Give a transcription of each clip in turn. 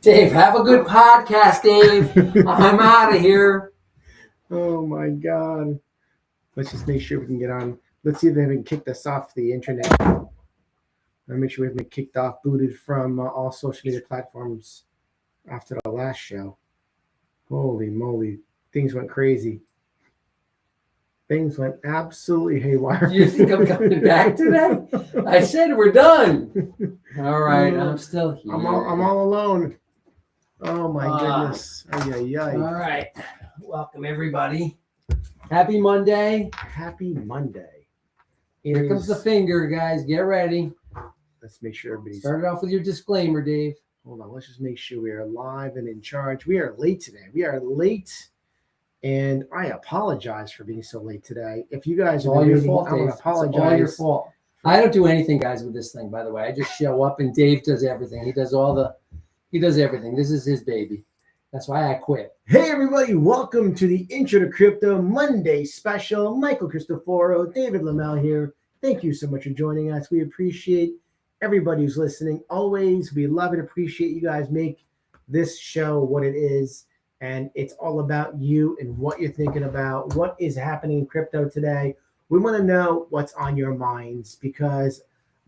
Dave, have a good podcast, Dave. I'm out of here. Oh my God. Let's just make sure we can get on. Let's see if they haven't kicked us off the internet. I'll make sure we haven't been kicked off, booted from all social media platforms after the last show. Holy moly. Things went crazy. Things went absolutely haywire. Do you think I'm coming back today? I said we're done. All right, I'm still here. I'm all alone. Oh my goodness. Ay. All right. Welcome, everybody. Happy Monday. Happy Monday. Here comes the finger, guys. Get ready. Let's make sure everybody's... Start it off with your disclaimer, Dave. Hold on. Let's just make sure we are live and in charge. We are late today. We are late. And I apologize for being so late today. If you guys are all your fault, Dave. I apologize. It's all your fault. I don't do anything, guys, with this thing, by the way. I just show up and Dave does everything. He does everything. This is his baby. That's why I quit. Hey, everybody. Welcome to the Intro to Crypto Monday special. Michael Christoforo, David Lamel here. Thank you so much for joining us. We appreciate everybody who's listening. Always, we love and appreciate you guys make this show what it is. And it's all about you and what you're thinking about, what is happening in crypto today. We want to know what's on your minds because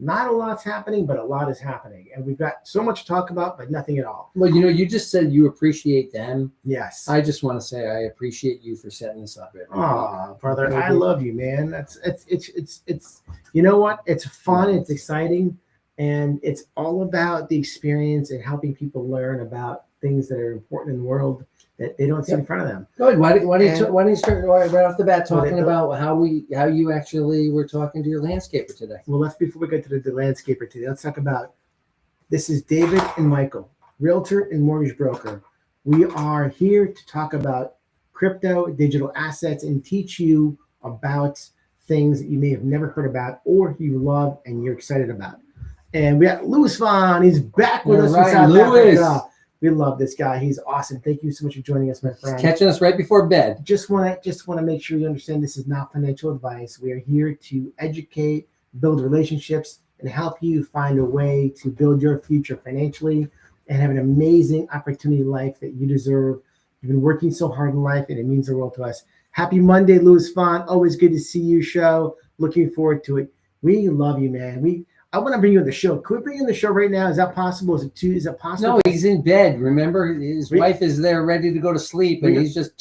not a lot's happening, but a lot is happening. And we've got so much to talk about, but nothing at all. Well, you just said you appreciate them. Yes. I just want to say I appreciate you for setting this up. Oh, brother, I love you, man. It's you know what? It's fun. It's exciting. And it's all about the experience and helping people learn about things that are important in the world that they don't see in front of them. Good. Why don't you start right off the bat talking about how you actually were talking to your landscaper today? Well, before we get to the landscaper today, let's talk about, this is David and Michael, realtor and mortgage broker. We are here to talk about crypto, digital assets, and teach you about things that you may have never heard about or you love and you're excited about. And we got Louis Vaughn. He's back with us from South Africa. We love this guy. He's awesome. Thank you so much for joining us, my friend. He's catching us right before bed. Just want to make sure you understand this is not financial advice. We are here to educate, build relationships, and help you find a way to build your future financially and have an amazing opportunity in life that you deserve. You've been working so hard in life, and it means the world to us. Happy Monday, Louis Vaughn. Always good to see you, show. Looking forward to it. We love you, man. I want to bring you on the show. Could we bring you on the show right now? Is that possible? Is it possible? No, he's in bed. Remember, his wife is there ready to go to sleep, and he's just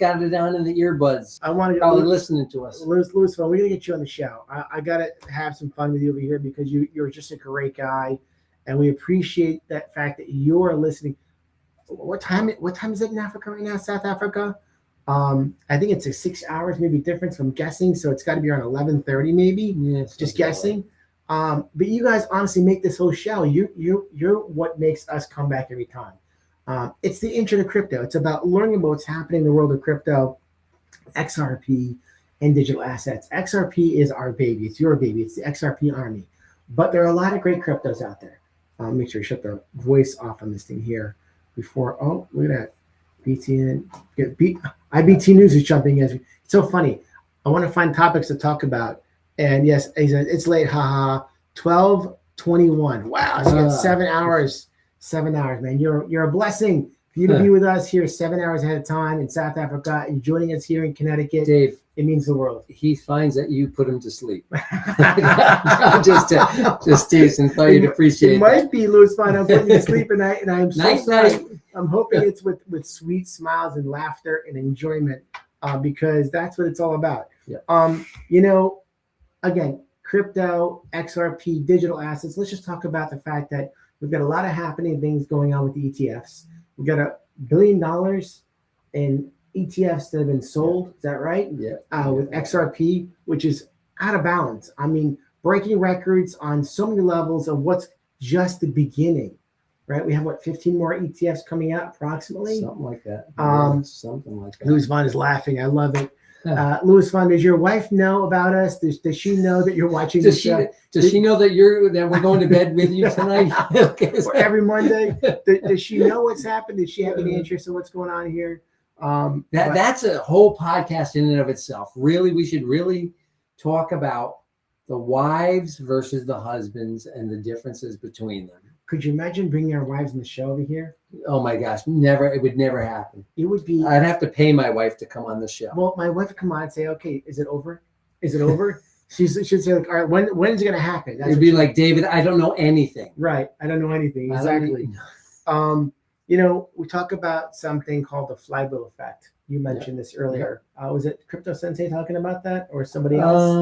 got it down in the earbuds. I want to probably listening to us. Louis, we're going to get you on the show. I got to have some fun with you over here because you're just a great guy, and we appreciate that fact that you're listening. What time is it in Africa right now? South Africa. I think it's a 6 hours maybe difference. I'm guessing, so it's got to be around 11:30 maybe. Yes, just guessing. But you guys honestly make this whole show. You're what makes us come back every time. It's the intro to crypto. It's about learning about what's happening in the world of crypto, XRP, and digital assets. XRP is our baby. It's your baby. It's the XRP army. But there are a lot of great cryptos out there. Make sure you shut the voice off on this thing here before. Oh, look at that. IBT News is jumping in. It's so funny. I want to find topics to talk about. And yes, it's late, haha. 12:21. Wow, so you got 7 hours. 7 hours, man. You're a blessing for you to be with us here 7 hours ahead of time in South Africa and joining us here in Connecticut. Dave, it means the world. He finds that you put him to sleep. just teasing. Thought you'd appreciate it. It might be, Louis Vaughn. I'm putting you to sleep and I'm so night. I'm hoping it's with sweet smiles and laughter and enjoyment because that's what it's all about. Yeah. Again, crypto, XRP, digital assets. Let's just talk about the fact that we've got a lot of happening things going on with the ETFs. We've got $1 billion in ETFs that have been sold. Is that right? Yeah. With XRP, which is out of bounds. I mean, breaking records on so many levels of what's just the beginning, right? We have 15 more ETFs coming out approximately? Something like that. Something like that. Louis Vaughn is laughing. I love it. Louis Vaughn, does your wife know about us? Does she know that you're watching the show? Does she know that we're going to bed with you tonight? Or every Monday? Does she know what's happened? Does she have any interest in what's going on here? That's a whole podcast in and of itself. Really, we should really talk about the wives versus the husbands and the differences between them. Could you imagine bringing our wives on the show over here? Oh my gosh, never! It would never happen. It would be. I'd have to pay my wife to come on the show. Well, my wife would come on and say, "Okay, is it over? Is it over?" She'd say, "Like, all right, when is it going to happen?" That's It'd be like, David, I don't know anything. Right. I don't know anything. Exactly. We talk about something called the flywheel effect. You mentioned this earlier. Was it Crypto Sensei talking about that, or somebody else?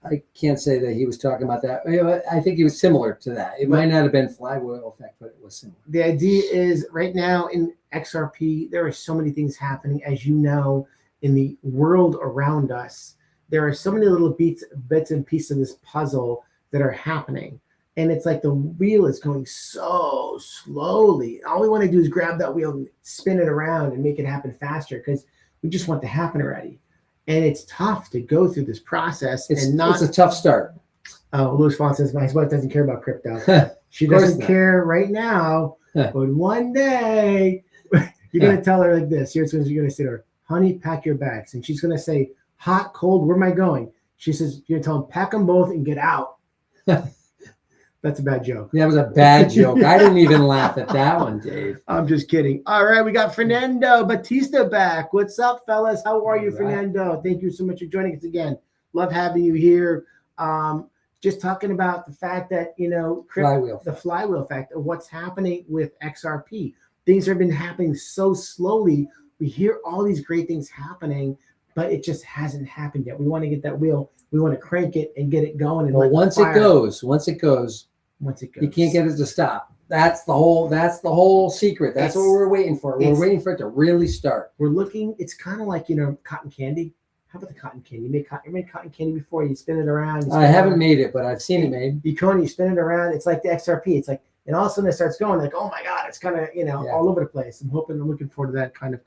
I can't say that he was talking about that. I think he was similar to that. It might not have been flywheel effect, but it was similar. The idea is right now in XRP, there are so many things happening, as you know, in the world around us. There are so many little bits and pieces of this puzzle that are happening. And it's like the wheel is going so slowly. All we want to do is grab that wheel and spin it around and make it happen faster because we just want it to happen already. And it's tough to go through this process. It's a tough start. Oh, Louis Font says, my wife doesn't care about crypto. She doesn't care right now, but one day you're going to tell her like this. Here's what you're going to say to her. Honey, pack your bags. And she's going to say, hot, cold, where am I going? She says, you're going to tell them, pack them both and get out. That's a bad joke. That was a bad joke. I didn't even laugh at that one, Dave. I'm just kidding. All right, we got Fernando Batista back. What's up, fellas? How are you, Fernando? Thank you so much for joining us again. Love having you here. Just talking about the fact that, the flywheel effect of what's happening with XRP. Things have been happening so slowly. We hear all these great things happening, but it just hasn't happened yet. We want to get that wheel. We want to crank it and get it going. And once it goes, you can't get it to stop. That's the whole secret. That's what we're waiting for. We're waiting for it to really start. We're looking. It's kind of like cotton candy. How about the cotton candy? You made cotton candy before. You spin it around. I haven't made it, but I've seen it made. You spin it around. It's like the XRP. It's like, and all of a sudden it starts going like, oh my god, it's kind of all over the place. I'm looking forward to that kind of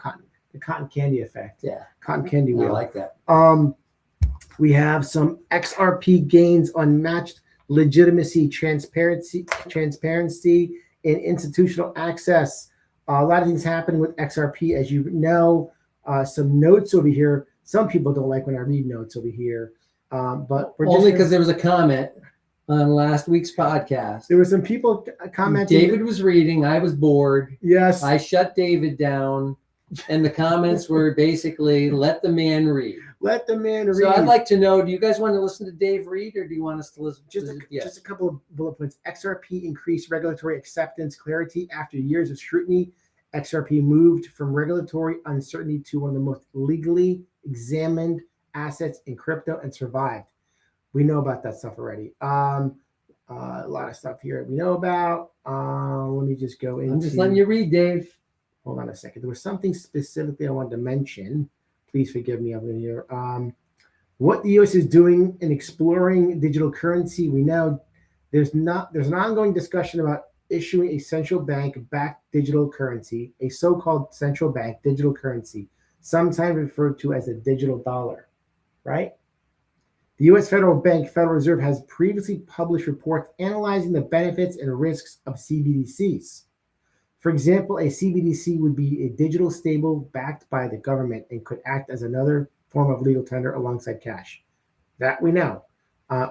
the cotton candy effect. Yeah, cotton candy wheel. I like that. We have some XRP gains on matched legitimacy, transparency, and institutional access. A lot of things happening with XRP, as you know. Some notes over here. Some people don't like when I read notes over here, but we're only because there was a comment on last week's podcast. There were some people commenting. David was reading. I was bored. Yes. I shut David down, and the comments were basically, "Let the man read." Let the man read. So I'd like to know, do you guys want to listen to Dave read, or do you want us to listen? Just a couple of bullet points. XRP increased regulatory acceptance clarity after years of scrutiny. XRP moved from regulatory uncertainty to one of the most legally examined assets in crypto and survived. We know about that stuff already. A lot of stuff here we know about. Let me just go into. I'm just letting you read, Dave. Hold on a second. There was something specifically I wanted to mention. Please forgive me over here. What the U.S. is doing in exploring digital currency, we know there's an ongoing discussion about issuing a central bank-backed digital currency, a so-called central bank digital currency, sometimes referred to as a digital dollar, right? The U.S. Federal Reserve, has previously published reports analyzing the benefits and risks of CBDCs. For example, a CBDC would be a digital stable backed by the government and could act as another form of legal tender alongside cash. That we know.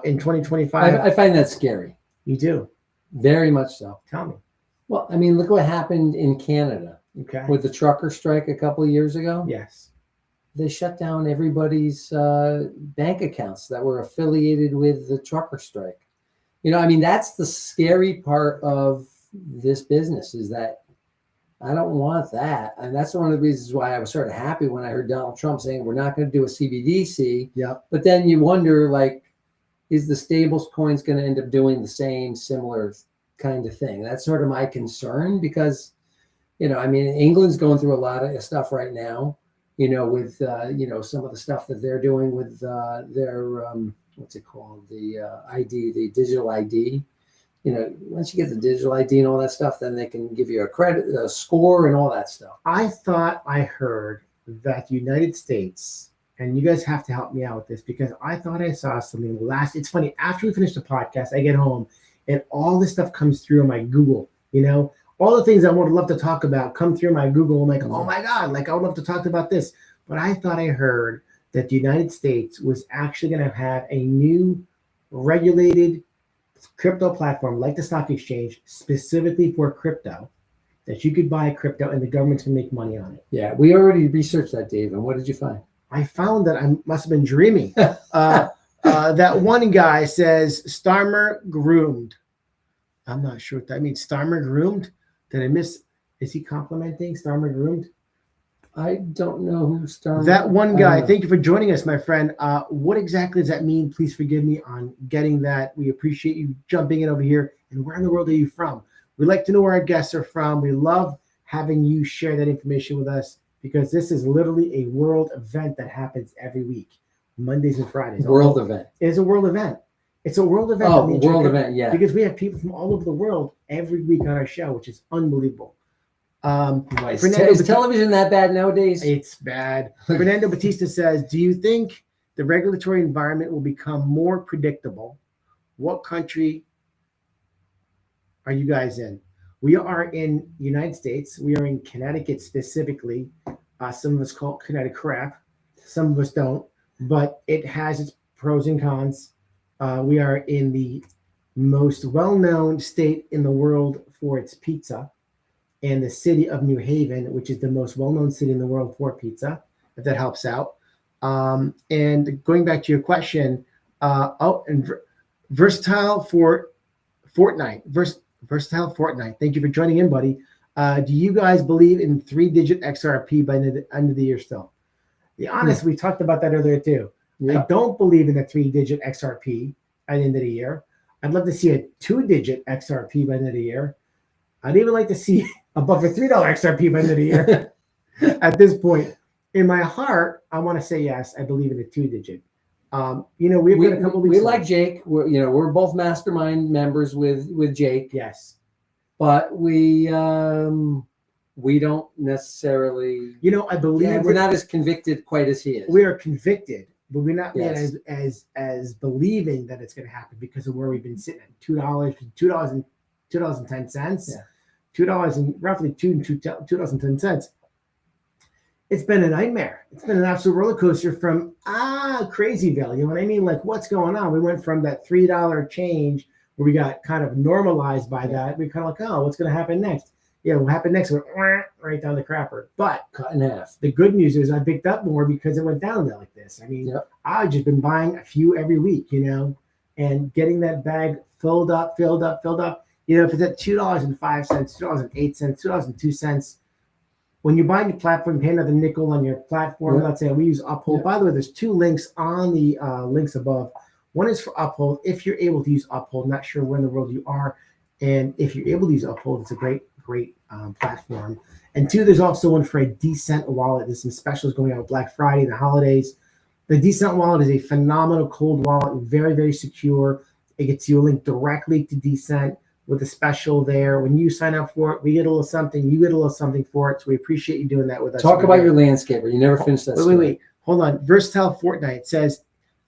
In 2025, I find that scary. You do? Very much so. Tell me. Well, I mean, look what happened in Canada with the trucker strike a couple of years ago. Yes. They shut down everybody's bank accounts that were affiliated with the trucker strike. I mean, that's the scary part of this business, is that I don't want that. And that's one of the reasons why I was sort of happy when I heard Donald Trump saying we're not going to do a CBDC. Yeah. But then you wonder, like, is the stables coins going to end up doing the same similar kind of thing? That's sort of my concern because, I mean, England's going through a lot of stuff right now, with, some of the stuff that they're doing with their, what's it called? The ID, the digital ID. Once you get the digital ID and all that stuff, then they can give you a score and all that stuff. I thought I heard that the United States, and you guys have to help me out with this because I thought I saw something it's funny, after we finish the podcast, I get home and all this stuff comes through on my Google, all the things I would love to talk about come through my Google. I'm like, oh my God, like I would love to talk about this. But I thought I heard that the United States was actually going to have a new regulated crypto platform like the stock exchange specifically for crypto that you could buy crypto and the government's going to make money on it. Yeah, we already researched that, Dave. And what did you find? I found that I must have been dreaming. That one guy says Starmer groomed. I'm not sure what that means. Starmer groomed? Did I miss? Is he complimenting Starmer groomed? I don't know who Starmer. That one guy. Thank you for joining us, my friend. What exactly does that mean? Please forgive me on getting that. We appreciate you jumping in over here. And where in the world are you from? We like to know where our guests are from. We love having you share that information with us because this is literally a world event that happens every week, Mondays and Fridays. World event. It's a world event. It's a world event. Oh, world event, yeah. Because we have people from all over the world every week on our show, which is unbelievable. Is television that bad nowadays? It's bad. Fernando Batista says, do you think the regulatory environment will become more predictable? What country are you guys in? We are in the United States. We are in Connecticut specifically. Some of us call it Connecticut crap. Some of us don't. But it has its pros and cons. We are in the most well-known state in the world for its pizza, and the city of New Haven, which is the most well-known city in the world for pizza, if that helps out. And going back to your question, versatile for Fortnite. Versatile Fortnite. Thank you for joining in, buddy. Do you guys believe in 3-digit XRP by the end of the year still? Be honest, we talked about that earlier too. Yeah. I don't believe in a 3-digit XRP by the end of the year. I'd love to see a 2-digit XRP by the end of the year. I'd even like to see above a $3 XRP by the end of the year. At this point, in my heart, I want to say yes. I believe in a 2-digit. We've got a couple weeks. We like Jake. We're both mastermind members with Jake. Yes, but we don't necessarily. I believe we're not as convicted quite as he is. We are convicted, but we're not as believing that it's going to happen because of where we've been sitting at $2.10. Yeah. $2 and roughly $2.10. It's been a nightmare. It's been an absolute roller coaster from crazyville. You know what I mean? Like, what's going on? We went from that $3 change where we got kind of normalized by that. We kind of like, oh, what's going to happen next? Yeah, what happened next? Went right down the crapper. But cut in half. The good news is I picked up more because it went down there like this. I mean, I've just been buying a few every week, and getting that bag filled up. If it's at $2.05, $2.08, $2.02. When you're buying your platform, pay another nickel on your platform. Let's say we use Uphold. By the way, there's 2 links on the links above. One is for Uphold. If you're able to use Uphold, not sure where in the world you are, and if you're able to use Uphold, it's a great platform. And 2, there's also one for a Dcent wallet. There's some specials going on with Black Friday and the holidays. The Dcent wallet is a phenomenal cold wallet, very, very secure. It gets you a link directly to Dcent with a special there. When you sign up for it, we get a little something. You get a little something for it. So we appreciate you doing that with us. Talk about your landscaper. You never finished that. Wait. Hold on. Versatile Fortnite says,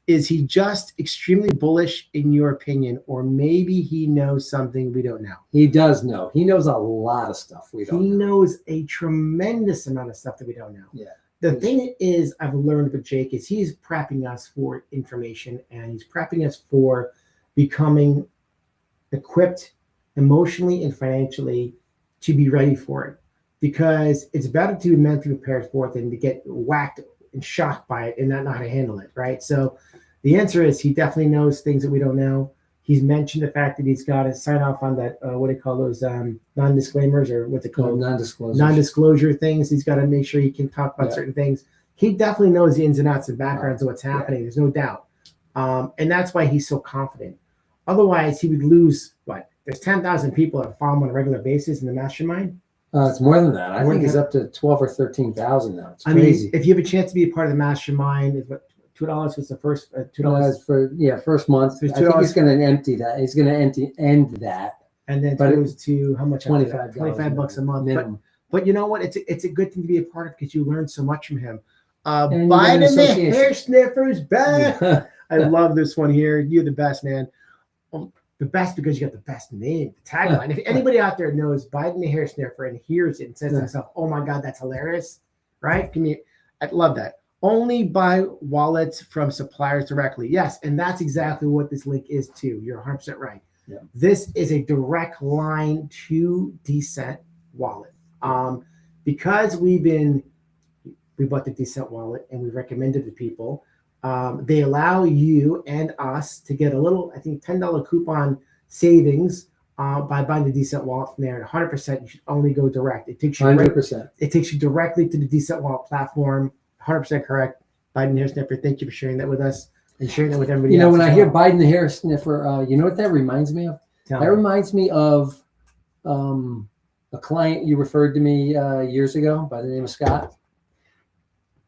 is he just extremely bullish in your opinion, or maybe he knows something we don't know? He does know. He knows a lot of stuff we don't know. He knows a tremendous amount of stuff that we don't know. Yeah. The thing is, I've learned with Jake is he's prepping us for information, and he's prepping us for becoming equipped emotionally and financially to be ready for it, because it's better to be mentally prepared for it than to get whacked and shocked by it and not know how to handle it, right? So the answer is he definitely knows things that we don't know. He's mentioned the fact that he's got to sign off on that, what do you call those, non-disclaimers, or what's it called? Non-disclosure things. He's got to make sure he can talk about certain things. He definitely knows the ins and outs and backgrounds of what's happening. There's no doubt. And that's why he's so confident. Otherwise, he would lose, there's 10,000 people that follow him on a regular basis in the mastermind. It's more than that. I think he's up to 12 or 13,000 now. It's crazy. I mean, if you have a chance to be a part of the mastermind, it's what, $2 was the first $2 for first month. I think he's going to empty that. He's going to end that, and then it goes to how much? $25 a month minimum. But you know what? It's a good thing to be a part of because you learn so much from him. Biden the hair sniffer's back. I love this one here. You're the best, man. The best because you got the best name, the tagline. If anybody out there knows Biden the hair sniffer and hears it and says to himself, "Oh my God, that's hilarious," right? I'd love that. Only buy wallets from suppliers directly. Yes, and that's exactly what this link is too. You're 100% right. Yeah. This is a direct line to Dcent wallet. Because we bought the Dcent wallet and we recommended it to people. They allow you and us to get a little, I think, $10 coupon savings by buying the Dcent wallet from there. And 100%, you should only go direct. It takes you 100%. It takes you directly to the Dcent wallet platform. 100% correct. Biden hair sniffer, thank you for sharing that with us and sharing that with everybody. You know, else when as I hear well. Biden the hair sniffer, you know what that reminds me of? Tell That me. reminds me of a client you referred to me years ago by the name of Scott.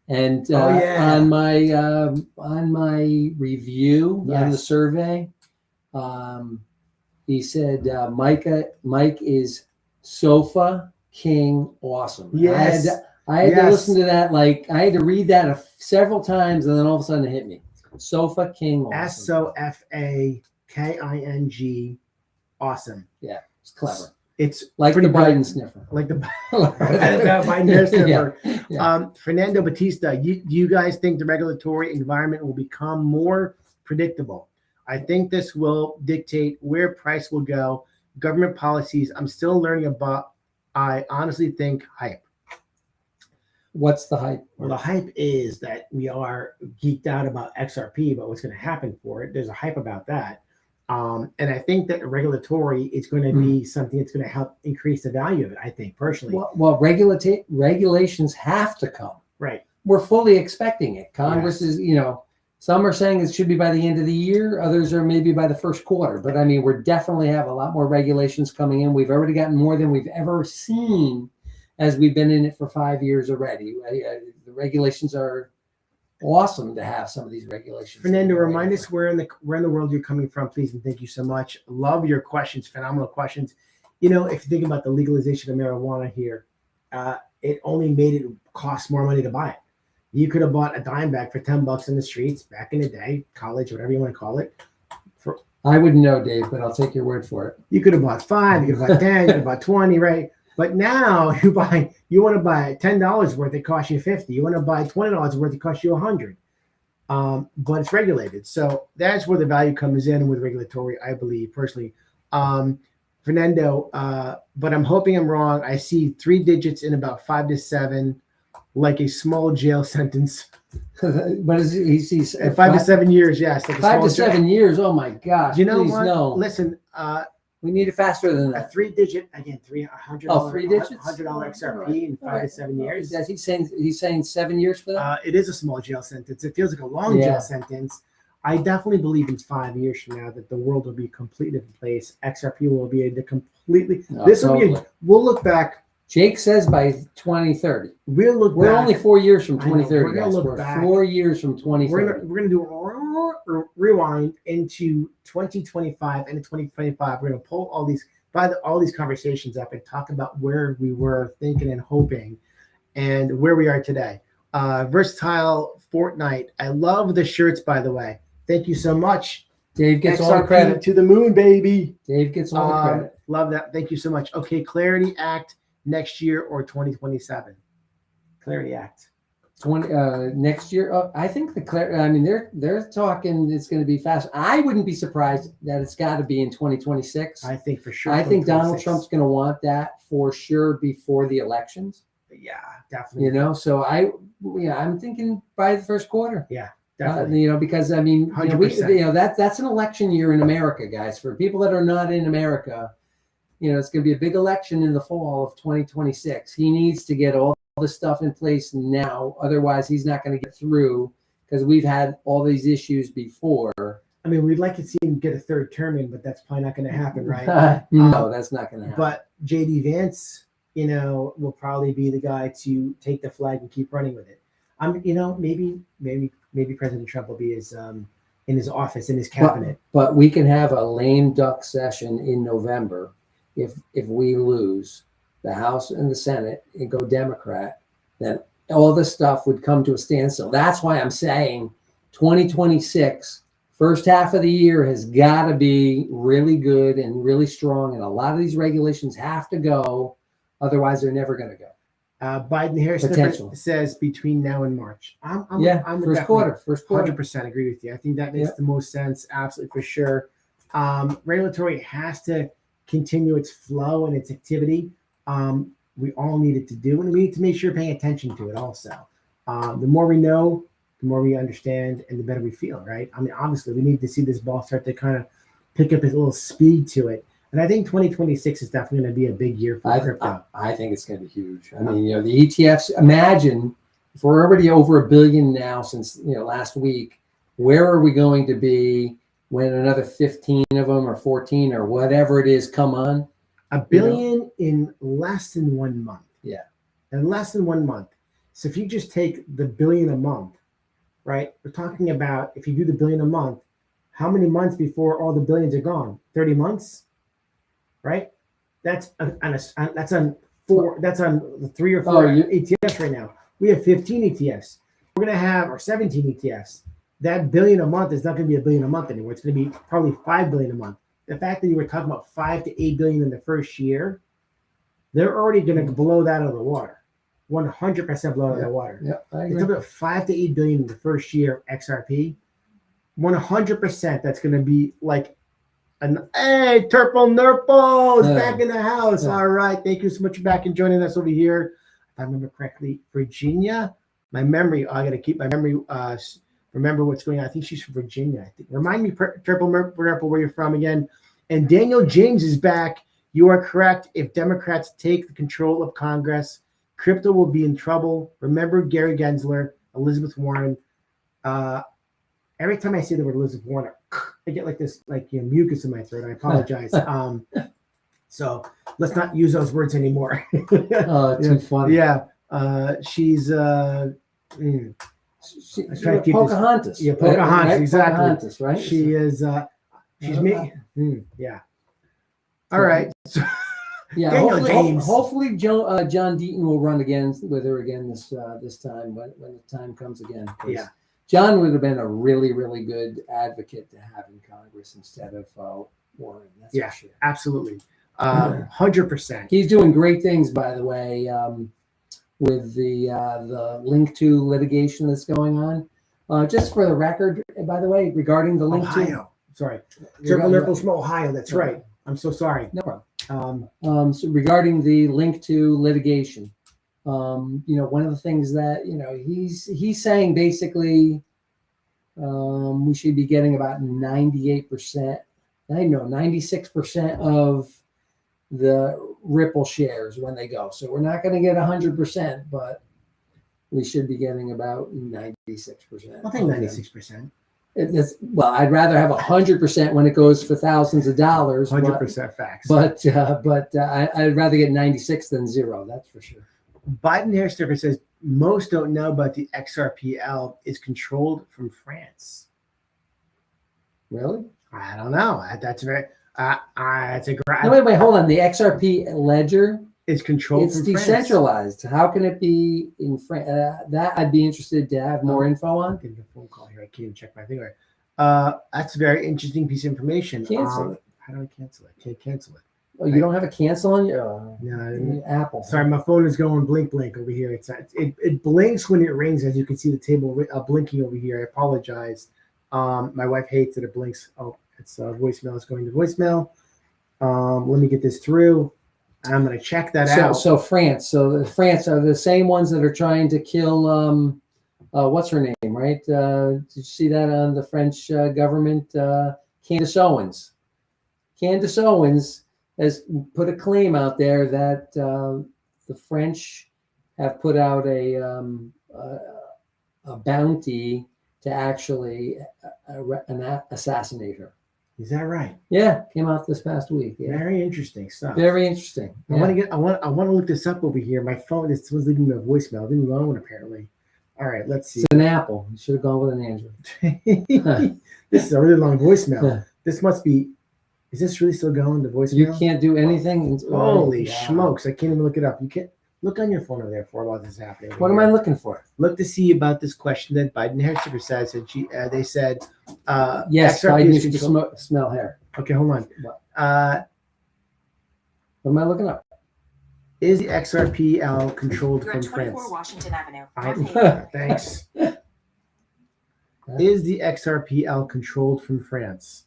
And on my review on the Yes. survey, he said Mike is sofa king awesome. Yes. I had to Yes. listen to that. Like I had to read that several times, and then all of a sudden it hit me. Sofa king awesome. SOFAKING awesome. Yeah, it's clever. It's Like the pretty Biden good. sniffer. Like the Biden hair sniffer. Yeah. Fernando Batista, do you guys think the regulatory environment will become more predictable? I think this will dictate where price will go. Government policies, I'm still learning about. I honestly think hype. What's the hype? Well, the hype is that we are geeked out about XRP, but what's going to happen for it. There's a hype about that. And I think that regulatory is going to be something that's going to help increase the value of it, I think, personally. Well, regulations have to come. Right. We're fully expecting it. Congress is, some are saying it should be by the end of the year. Others are maybe by the first quarter. But I mean, we're definitely have a lot more regulations coming in. We've already gotten more than we've ever seen as we've been in it for 5 years already. The regulations are awesome to have some of these regulations. Fernando, remind us where in the world you're coming from, please, and thank you so much. Love your questions, phenomenal questions. If you think about the legalization of marijuana here, it only made it cost more money to buy it. You could have bought a dime bag for $10 in the streets back in the day, college, whatever you want to call it. I wouldn't know, Dave, but I'll take your word for it. You could have bought 5, you could have bought 10, you could have bought 20, right? But now you want to buy $10 worth, it costs you $50. You want to buy $20 worth, it costs you $100. But it's regulated, so that's where the value comes in with regulatory. I believe personally, Fernando. But I'm hoping I'm wrong. I see 3 digits in about 5 to 7, like a small jail sentence. But he sees 5 to 7 years. Yes, like 5 to 7 years. Oh my gosh! You know please, what? No. Listen. We need it faster than A that. 3-digit again, $100. Oh, 3 digits. $100 XRP in 5 to 7 years. Is he's saying 7 years for that? It is a small jail sentence. It feels like a long jail sentence. I definitely believe in 5 years from now that the world will be completely different place. XRP will be the completely. No, This will totally. be. We'll look back. Jake says by 2030. We'll look. We're back. only 4 years from I know, 2030. we're gonna Guys. look We're back. 4 years from 2030. We're gonna do a rewind into 2025 and 2025. We're gonna pull all these conversations up and talk about where we were thinking and hoping, and where we are today. Versatile Fortnite. I love the shirts, by the way. Thank you so much. Dave gets XRP all the credit. to the moon, baby. Dave gets all the credit. Love that. Thank you so much. Okay, Clarity Act next year or 2027. Clarity Act. Next year. I think they're talking it's going to be fast. I wouldn't be surprised that it's got to be in 2026. I think for sure. I think Donald 2026. Trump's going to want that for sure before the elections. Yeah, definitely. So I'm thinking by the first quarter. Yeah, definitely. Because I mean, 100%. That's an election year in America, guys. For people that are not in America, it's going to be a big election in the fall of 2026. He needs to get all this stuff in place now. Otherwise, he's not going to get through because we've had all these issues before. I mean, we'd like to see him get a third term in, but that's probably not going to happen, right? No, that's not going to happen. But JD Vance, will probably be the guy to take the flag and keep running with it. Maybe President Trump will be in his office, in his cabinet. But we can have a lame duck session in November if we lose the House and the Senate and go Democrat, then all this stuff would come to a standstill. That's why I'm saying 2026, first half of the year has got to be really good and really strong. And a lot of these regulations have to go. Otherwise, they're never going to go. Biden Harris says between now and March. I'm first quarter. 100% agree with you. I think that makes the most sense. Absolutely, for sure. Regulatory has to continue its flow and its activity. We all need it to do, and we need to make sure we're paying attention to it also. The more we know, the more we understand, and the better we feel, right? I mean, obviously, we need to see this ball start to kind of pick up its little speed to it. And I think 2026 is definitely going to be a big year for crypto. I think it's going to be huge. I mean, the ETFs, imagine if we're already over $1 billion now since, last week, where are we going to be when another 15 of them or 14 or whatever it is come on? $1 billion in less than 1 month. Yeah. In less than 1 month. So if you just take the billion a month, right? We're talking about, if you do the billion a month, how many months before all the billions are gone? 30 months, right? That's on the 3 or 4 ETFs right now. We have 15 ETFs. We're going to have, or 17 ETFs. That billion a month is not going to be $1 billion a month anymore. It's going to be probably $5 billion a month. The fact that you were talking about 5 to 8 billion in the first year, they're already going to blow that out of the water. 100% blow out of the water. Yeah, I agree. It's about 5 to 8 billion in the first year of XRP. 100% that's going to be like hey, Turple Nurple is back in the house. All right. Thank you so much for back and joining us over here. If I remember correctly, Virginia. My memory, I got to keep my memory, remember what's going on. I think she's from Virginia. I think. Remind me, Turple Nurple, where you're from again. And Daniel James is back. You are correct. If Democrats take the control of Congress, crypto will be in trouble. Remember Gary Gensler, Elizabeth Warren. Every time I say the word Elizabeth Warren, I get like this, mucus in my throat. I apologize. So let's not use those words anymore. Too funny. Yeah. She's Pocahontas. Yeah, Pocahontas, right? exactly. Pocahontas, right? She is. She's me. Yeah. All right. So, yeah. Hopefully, John Deaton will run again with her again this time when the time comes again. Yeah. John would have been a really, really good advocate to have in Congress instead of Warren. That's for sure. Absolutely. 100%. He's doing great things, by the way, with the link to litigation that's going on. Just for the record, by the way, regarding the link to Turple Nurple's from Ohio. That's right. I'm so sorry. No problem. So regarding the link to litigation, one of the things that he's saying basically we should be getting about 96% of the Ripple shares when they go. So we're not going to get 100%, but we should be getting about 96%. I think 96%. I'd rather have 100% when it goes for thousands of dollars. 100% facts. But I'd rather get 96 than 0. That's for sure. Biden Harris says most don't know, but the XRPL is controlled from France. Really? I don't know. That's very. That's a great. No, wait, hold on. The XRP ledger is controlled. It's decentralized. How can it be in France? That I'd be interested to have more info on. I'm getting a phone call here. I can't even check my thing right. That's a very interesting piece of information. Cancel it. How do I cancel it? Can't cancel it. Oh, you don't have a cancel on your Apple? Sorry, my phone is going blink over here. It blinks when it rings, as you can see the table blinking over here. I apologize. My wife hates that it blinks. Oh, it's voicemail. It's going to voicemail. Let me get this through. I'm going to check that out. So France. So France are the same ones that are trying to kill. What's her name? Right? Did you see that on the French government? Candace Owens. Candace Owens has put a claim out there that the French have put out a bounty to actually assassinate her. Is that right? Yeah, came out this past week. Yeah. Very interesting stuff. Very interesting. Yeah. I want to look this up over here. My phone was leaving me a voicemail. Leave me alone, apparently. All right, let's see. It's an Apple. You should have gone with an Android. This is a really long voicemail. Yeah. This must be. Is this really still going? The voicemail? You can't do anything. Holy smokes! I can't even look it up. You can't look on your phone over there for while this is happening. What am I looking for? Look to see about this question that Biden Harris says. They said, yes, Biden used to smell hair. Okay, hold on. What am I looking up? Is the XRPL controlled from France? Washington Avenue. Thanks. Is the XRPL controlled from France?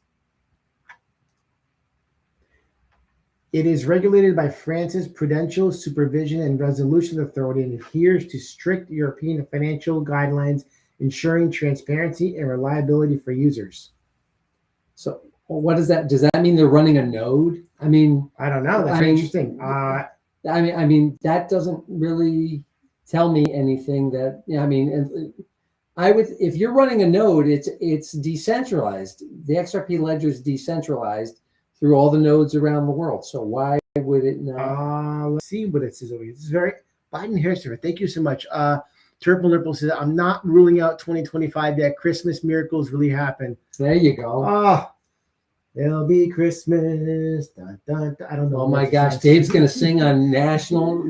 It is regulated by France's Prudential Supervision and Resolution Authority and adheres to strict European financial guidelines, ensuring transparency and reliability for users. So what does that? Does that mean they're running a node? I mean, I don't know. That's I very mean, interesting. I mean that doesn't really tell me anything. That I mean, I would, if you're running a node, it's decentralized. The XRP ledger is decentralized through all the nodes around the world. So why would it not? Let's see what it says over here. This is very Biden Harris. Thank you so much. Turple Nurple says, I'm not ruling out 2025 yet. Christmas miracles really happen. There you go. Oh, it'll be Christmas. Dun, dun, dun. I don't know. Oh my gosh, Dave's gonna sing on international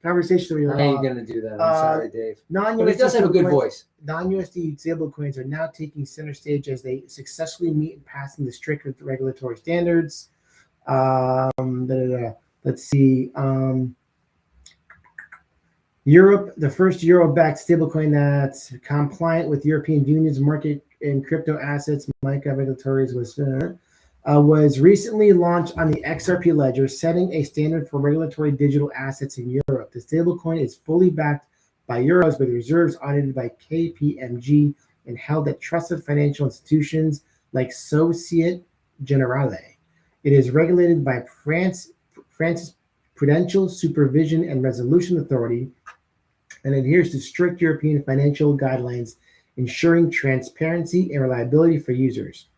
conversation. I ain't gonna do that. I'm sorry, Dave. But he does have a good voice. Non-USD stablecoins are now taking center stage as they successfully meet in passing the strict regulatory standards. Let's see. Europe, the first euro-backed stablecoin that's compliant with European Union's market in crypto assets, MiCA regulatories, was recently launched on the XRP ledger, setting a standard for regulatory digital assets in Europe. The stablecoin is fully backed by euros with reserves audited by KPMG and held at trusted financial institutions like Societe Generale. It is regulated by France's Prudential Supervision and Resolution Authority and adheres to strict European financial guidelines, ensuring transparency and reliability for users.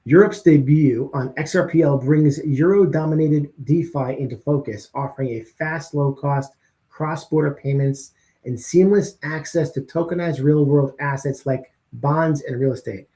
Europe's debut on XRPL brings euro-dominated DeFi into focus, offering a fast, low-cost cross-border payments and seamless access to tokenized real-world assets like bonds and real estate.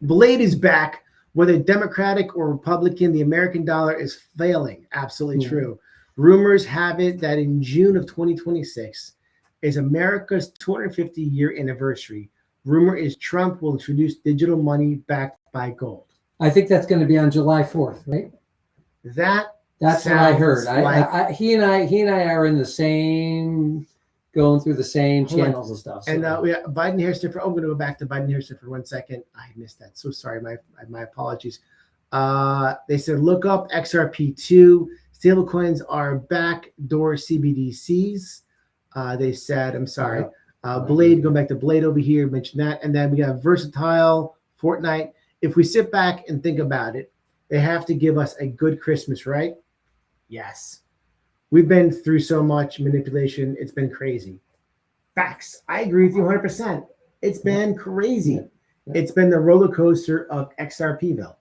Blade is back. Whether Democratic or Republican, the American dollar is failing. Absolutely true. Rumors have it that in June of 2026 is America's 250-year anniversary. Rumor is Trump will introduce digital money backed by gold. I think that's going to be on July 4th, right? That's what I heard. He and I are in the same, going through the same channels and stuff. So. And Biden Harris. I'm going to go back to Biden Harris for 1 second. I missed that. So sorry. My apologies. They said look up XRP2. Stablecoins are backdoor CBDCs. They said, I'm sorry. Blade, go back to Blade over here, mention that. And then we got Versatile, Fortnite. If we sit back and think about it, they have to give us a good Christmas, right? Yes. We've been through so much manipulation. It's been crazy. Facts. I agree with you 100%. It's been crazy. It's been the roller coaster of XRPville.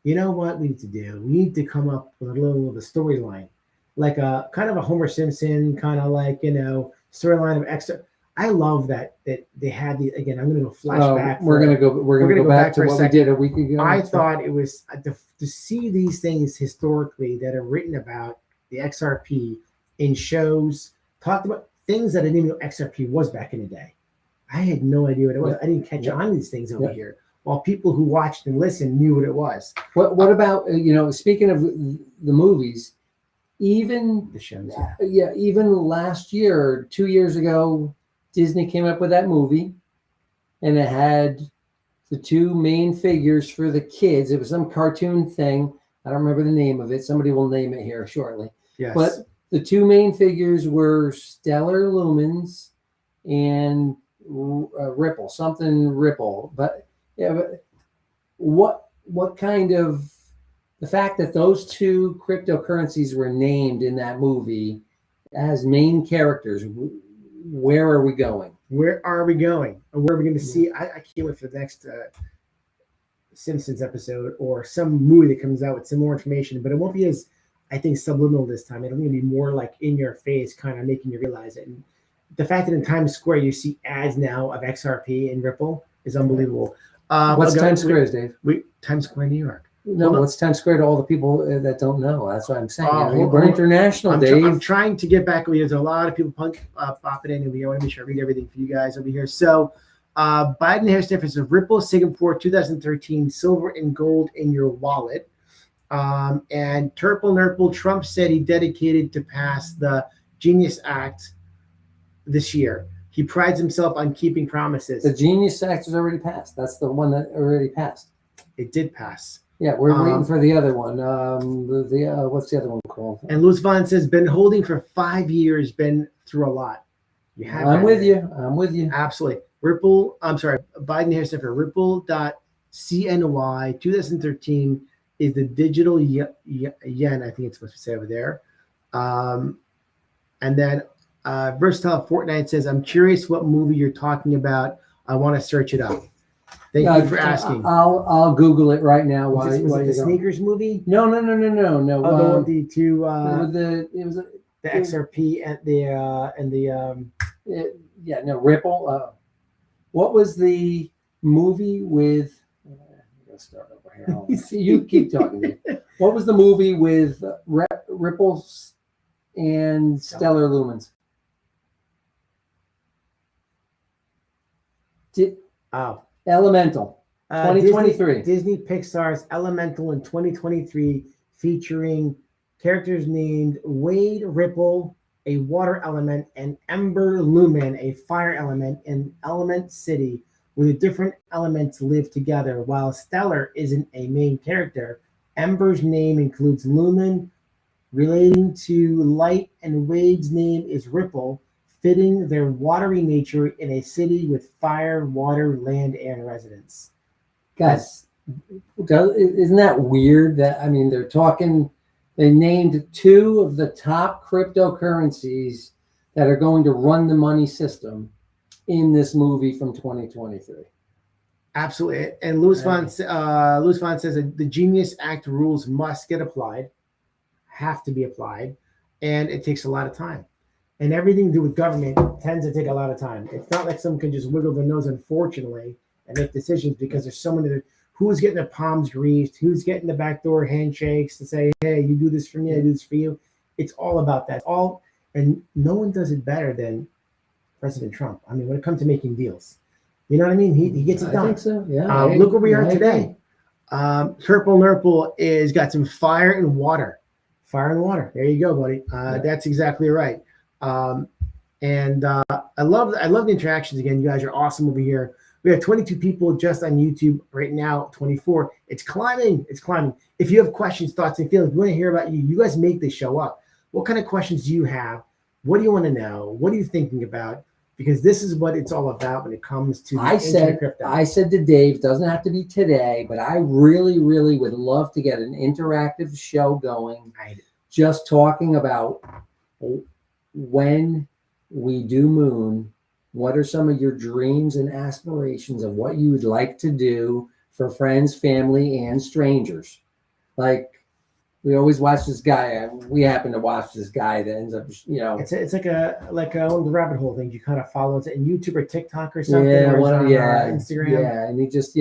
You know what we need to do? We need to come up with a little of a storyline, like a kind of a Homer Simpson kind of like, storyline of XR. I love that they had the, again, I'm going to go flashback. We're going to go back to what we did a week ago. I thought it was to see these things historically that are written about the XRP in shows, talked about things that I didn't even know XRP was back in the day. I had no idea what it was. I didn't catch on these things over here, while people who watched and listened knew what it was. What about, speaking of the movies, even the shows, even last year, 2 years ago, Disney came up with that movie, and it had the two main figures for the kids. It was some cartoon thing. I don't remember the name of it. Somebody will name it here shortly. Yes. But the two main figures were Stellar Lumens and Ripple, something Ripple. But what kind of, the fact that those two cryptocurrencies were named in that movie as main characters, where are we going? Where are we going? And where are we going to see? I can't wait for the next Simpsons episode or some movie that comes out with some more information, but it won't be as, I think, subliminal this time. It'll be more like in your face, kind of making you realize it. And the fact that in Times Square you see ads now of XRP and Ripple is unbelievable. What's Times Square, Dave? Times Square, New York. No, what's Times Square to all the people that don't know? That's what I'm saying. We're international, Dave. I'm trying to get back. There's a lot of people popping in, and we want to make sure I read everything for you guys over here. So, Biden Harris difference of Ripple, Singapore, 2013, silver and gold in your wallet. And Turple Nurple, Trump said he dedicated to pass the Genius Act this year. He prides himself on keeping promises. The Genius Act is already passed. That's the one that already passed. It did pass. Yeah, we're waiting for the other one. What's the other one called? And Luz Von says, been holding for 5 years, been through a lot. I'm with you. Absolutely. Ripple, I'm sorry, Biden here said for Ripple.CNY 2013 is the digital yen, I think it's supposed to say over there. And then Versatile Fortnite says, I'm curious what movie you're talking about. I want to search it up. Thank you for asking. I'll Google it right now. Was it the sneakers movie? No. Oh, the two. It was the XRP and the Ripple. What was the movie with? Let's start over here. You keep talking. What was the movie with Ripple and Stellar Lumens? Elemental. 2023. Disney Pixar's Elemental in 2023, featuring characters named Wade Ripple, a water element, and Ember Lumen, a fire element, in Element City, where the different elements live together. While Stellar isn't a main character, Ember's name includes Lumen, relating to light, and Wade's name is Ripple, fitting their watery nature in a city with fire, water, land, and residents. Guys, isn't that weird? They named two of the top cryptocurrencies that are going to run the money system in this movie from 2023. Absolutely. And Louis Von says that the Genius Act rules must get applied, have to be applied, and it takes a lot of time. And everything to do with government tends to take a lot of time. It's not like someone can just wiggle their nose, unfortunately, and make decisions, because there's so many who's getting their palms greased, who's getting the backdoor handshakes to say, hey, you do this for me, I do this for you. It's all about that. And no one does it better than President Trump. I mean, when it comes to making deals, you know what I mean? He gets it done. I think so. Yeah. Look where we are today. Purple Nurple is got some fire and water. Fire and water. There you go, buddy. That's exactly right. I love the interactions again. You guys are awesome over here. We have 22 people just on YouTube right now, 24. It's climbing. If you have questions, thoughts, and feelings, we want to hear about you. You guys make this show up. What kind of questions do you have? What do you want to know? What are you thinking about? Because this is what it's all about when it comes to crypto. I said to Dave, doesn't have to be today, but I really, really would love to get an interactive show going. Just talking about when we do moon, what are some of your dreams and aspirations of what you would like to do for friends, family, and strangers? Like, we always watch this guy. We happen to watch this guy that ends up, It's like one of the rabbit hole things you kind of follow. It's in YouTube or TikTok or something. Instagram. Yeah, and he just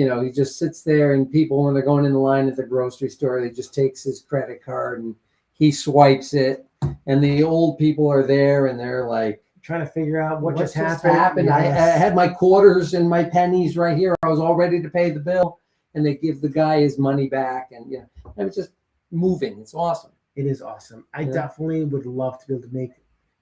sits there, and people, when they're going in the line at the grocery store, he just takes his credit card and he swipes it, and the old people are there, and they're like, trying to figure out what just happened. Yes. I had my quarters and my pennies right here. I was all ready to pay the bill, and they give the guy his money back, and it was just moving. It's awesome. It is awesome. I definitely would love to be able to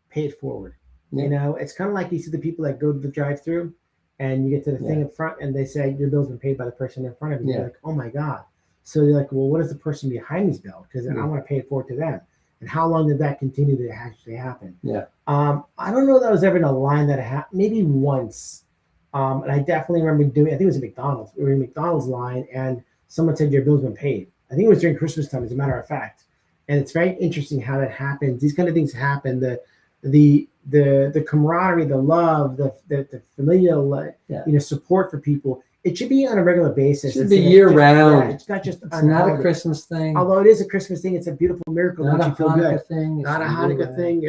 pay it forward. Yeah. It's kind of like you see the people that go to the drive-through, and you get to the thing up front, and they say your bill's been paid by the person in front of you. You're like, oh my God. So you're like, well, what is the person behind me's bill? Because I want to pay it forward to them. And how long did that continue to actually happen? Yeah. I don't know that I was ever in a line that happened, maybe once. And I definitely remember I think it was at McDonald's. We were in McDonald's line, and someone said your bill's been paid. I think it was during Christmas time, as a matter of fact. And it's very interesting how that happens. These kind of things happen. The camaraderie, the love, the familial support for people. It should be on a regular basis. It should be year round. It's not just. It's not a Christmas thing. Although it is a Christmas thing, it's a beautiful miracle. Not that a you feel Hanukkah good. thing. Not a Hanukkah thing.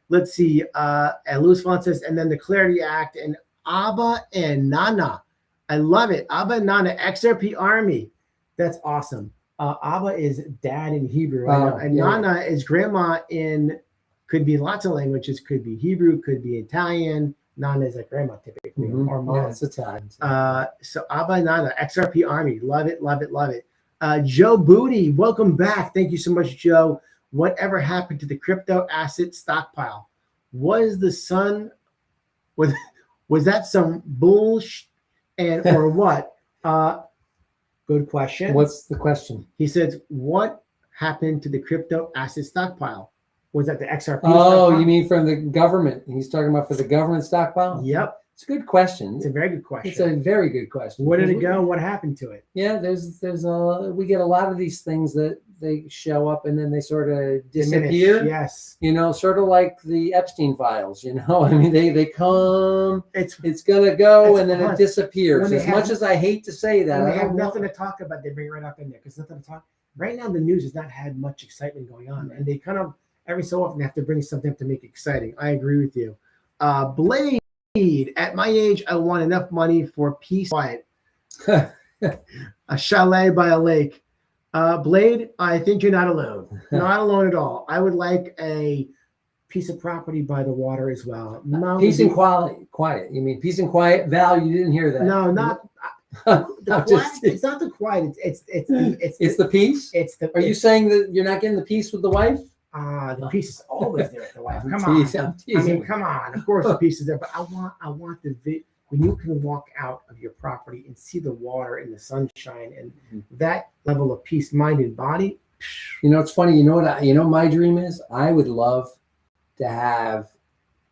Let's see. And Louis Font says, and then the Clarity Act and Abba and Nana. I love it. Abba and Nana, XRP Army. That's awesome. Abba is dad in Hebrew. And Nana is grandma in, could be lots of languages, could be Hebrew, could be Italian. Nana is like grandma typically, or mom. Yeah, it's Italian. So Abba and Nana, XRP Army. Love it, love it, love it. Joe Booty, welcome back. Thank you so much, Joe. Whatever happened to the crypto asset stockpile? Was that some bullshit or what? Good question. What's the question? He says, what happened to the crypto asset stockpile? Was that the XRP Oh, stockpile? you mean from the government? He's talking about for the government stockpile? Yep. It's a good question. It's a very good question. It's a very good question. Where did it go? What happened to it? Yeah, we get a lot of these things that they show up and then they sort of disappear. Diminish, yes. You know, sort of like the Epstein files, you know. I mean, they come, it's gonna go, and then it disappears. As much as I hate to say that, when they have nothing to talk about, they bring it right up in there because nothing to talk. Right now, the news has not had much excitement going on, and they kind of every so often have to bring something up to make it exciting. I agree with you. Blade, at my age, I want enough money for peace, quiet, a chalet by a lake. Blade, I think you're not alone. Not alone at all. I would like a piece of property by the water as well. Peace and quiet. You mean peace and quiet? Val, you didn't hear that. No, not the quiet. It's not the quiet. It's the peace. Are you saying that you're not getting the peace with the wife? The peace is always there at the wife. Come on. I mean, come on. Of course, the peace is there, but I want the when you can walk out of your property and see the water and the sunshine and that level of peace, mind and body. You know, it's funny. You know what? My dream is. I would love to have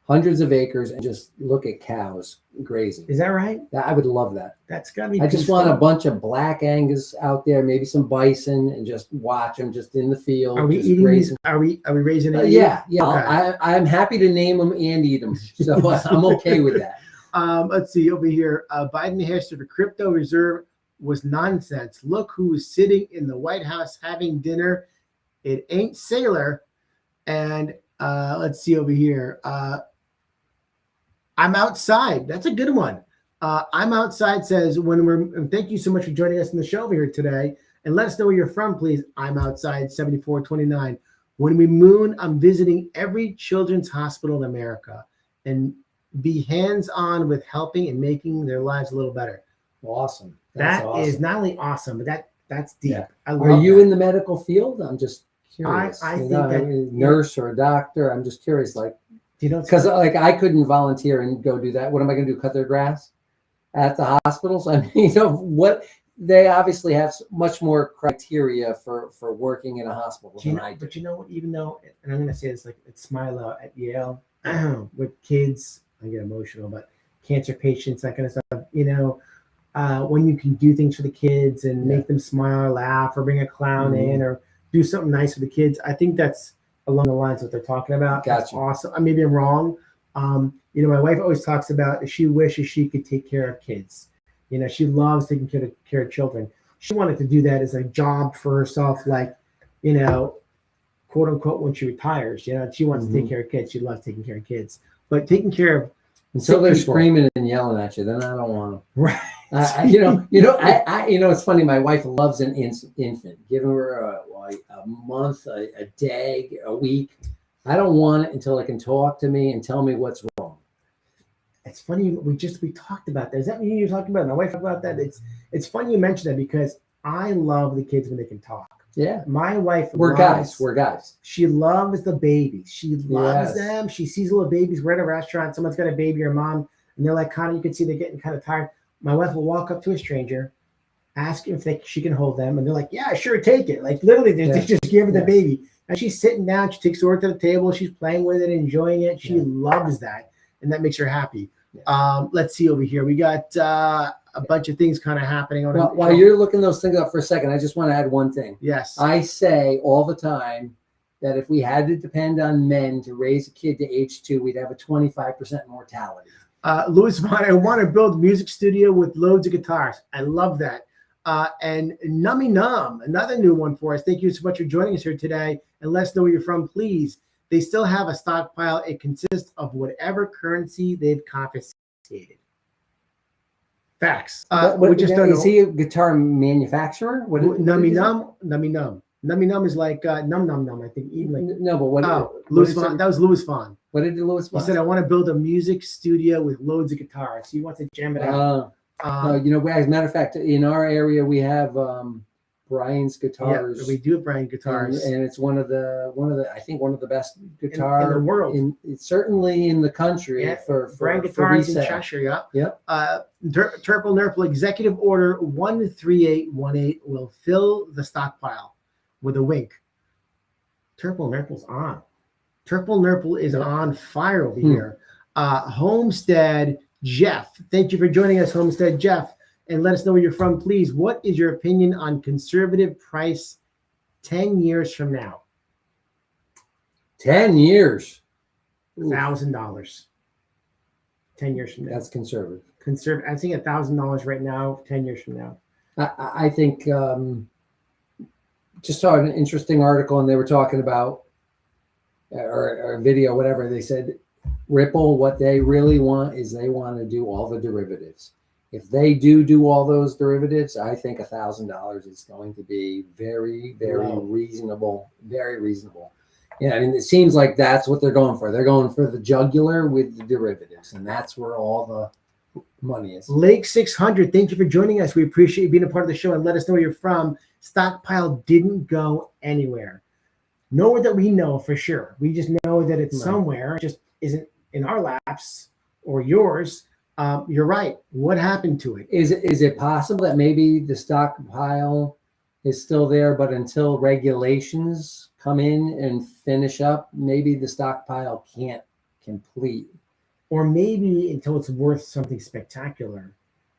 hundreds of acres and just look at cows grazing. Is that right? I would love that. That's gotta be. I just want a bunch of black Angus out there, maybe some bison, and just watch them just in the field. Are we eating these? Are we raising it? Yeah. Okay. I'm happy to name them and eat them, so I'm okay with that. Let's see over here. Biden has for crypto reserve was nonsense. Look who is sitting in the White House having dinner. It ain't Sailor. And let's see over here. I'm outside. That's a good one. I'm outside says and thank you so much for joining us in the show over here today. And let us know where you're from, please. I'm outside 7429. When we moon, I'm visiting every children's hospital in America and be hands-on with helping and making their lives a little better. Awesome. That is not only awesome, but that's deep. Yeah. I love Are you that. in the medical field? I'm just curious. I think that a nurse or a doctor. I'm just curious, because I couldn't volunteer and go do that. What am I going to do? Cut their grass at the hospitals? I mean, what they obviously have much more criteria for working in a hospital than I do. But even though, and I'm going to say this, it's Smilo at Yale with kids. I get emotional, but cancer patients, that kind of stuff. When you can do things for the kids and make them smile or laugh or bring a clown in or do something nice for the kids, I think that's along the lines of what they're talking about. Gotcha. That's awesome. Maybe I'm wrong. My wife always talks about she wishes she could take care of kids. She loves taking care of children. She wanted to do that as a job for herself, quote unquote, when she retires. She wants to take care of kids. She loves taking care of kids. But taking care of until they're screaming and yelling at you, then I don't want them. Right. It's funny. My wife loves an infant. Give her a month, a day, a week. I don't want it until it can talk to me and tell me what's wrong. It's funny. We talked about that. Is that what you talked about? My wife talked about that. It's funny you mentioned that because I love the kids when they can talk. Yeah. My wife. We're guys. She loves the babies. She loves them. She sees little babies. We're at a restaurant. Someone's got a baby or mom, and they're you can see they're getting kind of tired. My wife will walk up to a stranger, ask if she can hold them, and they're like, "Yeah, sure, take it." Literally, they just give her the baby, and she's sitting down. She takes her to the table. She's playing with it, enjoying it. She loves that, and that makes her happy. Yeah. Let's see over here. We got a bunch of things kind of happening. While you're looking those things up for a second, I just want to add one thing. Yes. I say all the time that if we had to depend on men to raise a kid to age 2, we'd have a 25% mortality. Louis Vaughn, I want to build a music studio with loads of guitars. I love that. And Nummy Num, another new one for us. Thank you so much for joining us here today. And let us know where you're from, please. They still have a stockpile. It consists of whatever currency they've confiscated. Facts. We just don't know. Is he a guitar manufacturer? Nummy Num is like num num num. I think even no, but what? Louis Vaughn. That was Louis Vaughn. What did Louis Vaughn? He said, "I want to build a music studio with loads of guitars." He wants to jam it out. As a matter of fact, in our area we have Brian's guitars. Yeah, we do have Brian guitars, and it's one of the I think one of the best guitar in the world. Certainly in the country for Brian guitars in resale. Cheshire. Yeah. Yep. Turple Nurple Executive Order 13818 will fill the stockpile with a wink. Turple Nurple's on. Turple Nurple is on fire over here. Homestead Jeff, thank you for joining us, Homestead Jeff, and let us know where you're from, please. What is your opinion on conservative price 10 years from now? 10 years. $1,000. 10 years from now. That's conservative. I think $1,000 right now, 10 years from now. I think just saw an interesting article, and they were talking about or a video, whatever. They said Ripple, what they really want is they want to do all the derivatives. If they do all those derivatives, I think $1,000 is going to be very, very reasonable. Very reasonable. Yeah, I mean, it seems like that's what they're going for. They're going for the jugular with the derivatives, and that's where all the money is. Lake 600, thank you for joining us. We appreciate you being a part of the show, and let us know where you're from. Stockpile didn't go anywhere. Nowhere that we know for sure. We just know that it's somewhere. It just isn't in our laps or yours. You're right. What happened to it? Is it possible that maybe the stockpile is still there, but until regulations come in and finish up, maybe the stockpile can't complete? Or maybe until it's worth something spectacular,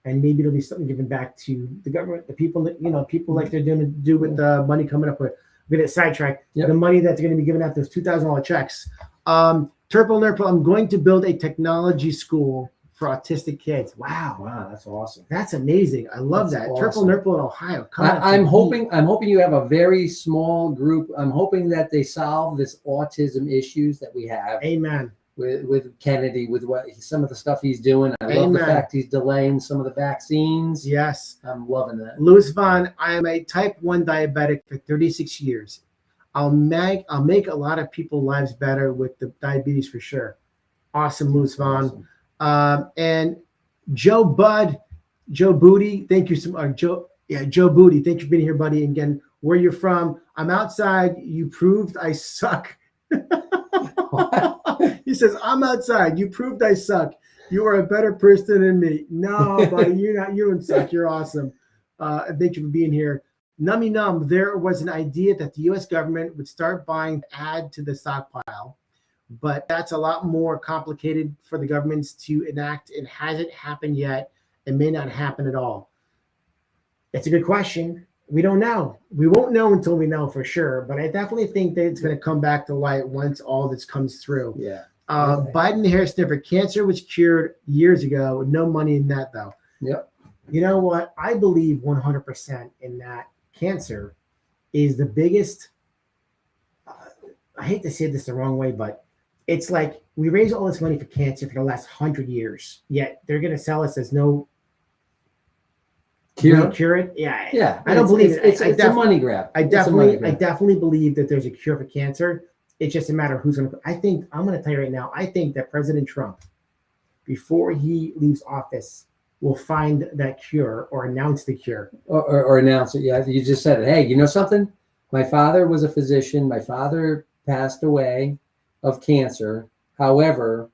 and maybe it'll be something given back to the government, the people that people like they're doing to do with the money coming up with. We're gonna sidetrack the money that they're going to be giving out, those $2,000 checks. Turple Nurple, I'm going to build a technology school for autistic kids. Wow, that's awesome. That's amazing. I love that. Awesome. Turple Nurple in Ohio. I'm hoping you have a very small group. I'm hoping that they solve this autism issues that we have. Amen. With Kennedy, with some of the stuff he's doing. I love the fact he's delaying some of the vaccines. Yes. I'm loving that. Louis Vaughn, I am a type 1 diabetic for 36 years. I'll make a lot of people's lives better with the diabetes for sure. Awesome, Louis Vaughn. Awesome. And Joe Booty, thank you so much. Joe Booty, thank you for being here, buddy. And again, where you're from, I'm outside. You proved I suck. He says, I'm outside. You proved I suck. You are a better person than me. No, buddy, you're not. You don't suck. You're awesome. Thank you for being here. Nummy Num, there was an idea that the U.S. government would start buying to add to the stockpile, but that's a lot more complicated for the governments to enact. It hasn't happened yet. It may not happen at all. It's a good question. We don't know. We won't know until we know for sure, but I definitely think that it's going to come back to light once all this comes through. Yeah. Biden hair sniffer, cancer was cured years ago. No money in that, though. Yep. You know what? I believe 100% in that. Cancer is the biggest, I hate to say this the wrong way, but it's like we raise all this money for cancer for the last 100 years, yet they're going to sell us as no cure it. Yeah. I don't believe it. It's a money grab. I definitely believe that there's a cure for cancer. It's just a matter of who's going to. I'm going to tell you right now, I think that President Trump, before he leaves office, will find that cure or announce the cure. Or announce it. Yeah, you just said it. Hey, you know something? My father was a physician. My father passed away of cancer. However,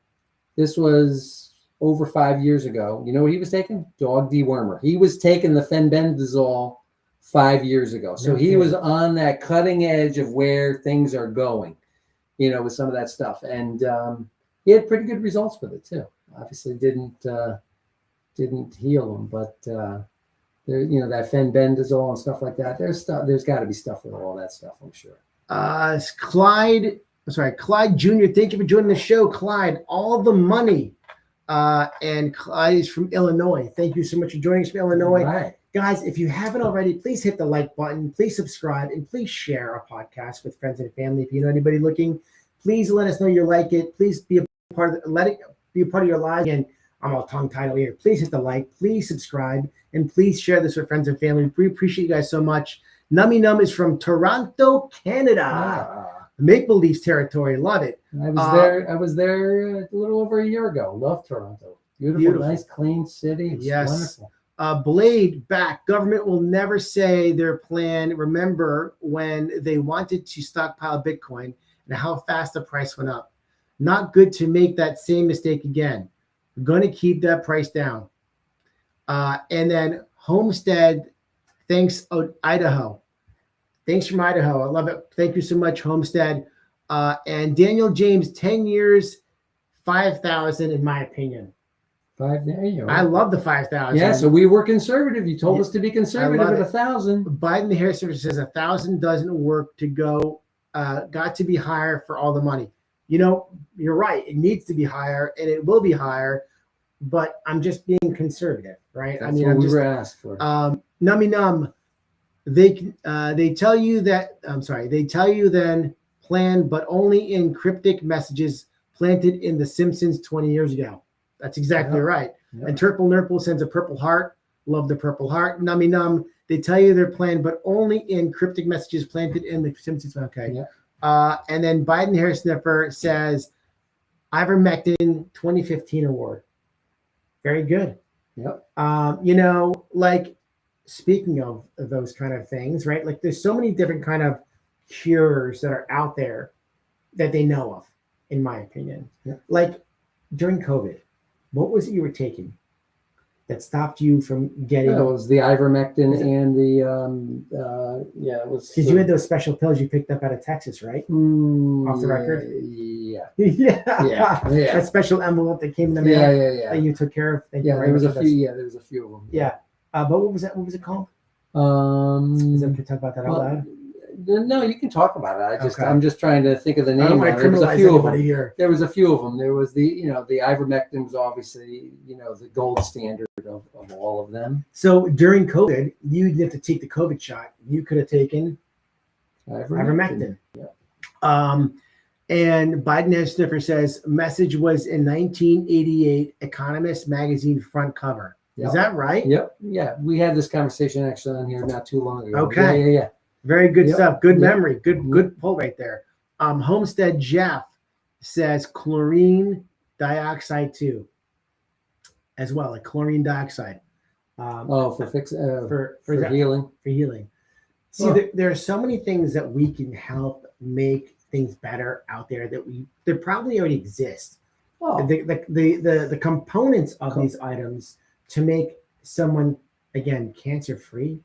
this was over 5 years ago. You know what he was taking? Dog dewormer. He was taking the fenbendazole 5 years ago. So he was on that cutting edge of where things are going, with some of that stuff. And he had pretty good results with it too. Obviously didn't heal them, but there, that fenbendazole and stuff like that. There's got to be stuff with all that stuff, I'm sure. Clyde Jr., thank you for joining the show, Clyde. All the money, and Clyde is from Illinois. Thank you so much for joining us from Illinois. Right. Guys, if you haven't already, please hit the like button, please subscribe, and please share our podcast with friends and family. If you know anybody looking, please let us know you like it. Please be a part of it. Let it be a part of your life. And I'm all tongue-tied here. Please hit the like, please subscribe, and please share this with friends and family. We appreciate you guys so much. Nummy Num is from Toronto, Canada. Make-believe territory. Love it. I was there a little over a year ago. Love Toronto. Beautiful. Nice, clean city. It's wonderful. Blade back. Government will never say their plan. Remember when they wanted to stockpile Bitcoin and how fast the price went up. Not good to make that same mistake again. We're going to keep that price down. And then Homestead, thanks, Idaho. Thanks from Idaho. I love it. Thank you so much, Homestead. And Daniel James, 10 years, 5,000 in my opinion. There you go. I love the 5,000. Yeah, so we were conservative. You told us to be conservative at 1,000. Biden Harris says 1,000 doesn't work to go. Got to be higher for all the money. You know, you're right. It needs to be higher, and it will be higher. But I'm just being conservative, right? That's what we were asked for. Nummy num. They tell you that. I'm sorry. They tell you then plan, but only in cryptic messages planted in The Simpsons 20 years ago. That's exactly right. Yeah. And Turple Nurple sends a purple heart. Love the purple heart. Nummy num. They tell you their plan, but only in cryptic messages planted in The Simpsons. Okay. Yeah. And then Biden Hair Sniffer says, ivermectin 2015 award. Very good. Yep. You know, like speaking of those kind of things, right? Like there's so many different kind of cures that are out there that they know of, in my opinion. Yeah. Like during COVID, what was it you were taking that stopped you from getting? It was the ivermectin and the it was because you had those special pills you picked up out of Texas, right? Off the record. Yeah. Yeah. That special envelope that came in the mail. Yeah. That you took care of. There was a few. Yeah, there was a few of them. Yeah. But what was that? What was it called? Is that, can you talk about that out loud? No, you can talk about it. I'm just trying to think of the name. I don't want to criminalize anybody here. There was a few of them. There was the ivermectin was obviously, the gold standard of all of them. So during COVID, you didn't have to take the COVID shot. You could have taken ivermectin. Yeah. And Biden Hair Sniffer says message was in 1988 Economist magazine front cover. Yep. Is that right? Yep. Yeah. We had this conversation actually on here not too long ago. Okay. Yeah. Very good stuff. Good memory. Good pull right there. Homestead Jeff says chlorine dioxide too, as well, like chlorine dioxide. For healing. For healing. See, there are so many things that we can help make things better out there that probably already exist. The components of these items to make someone, again, cancer free.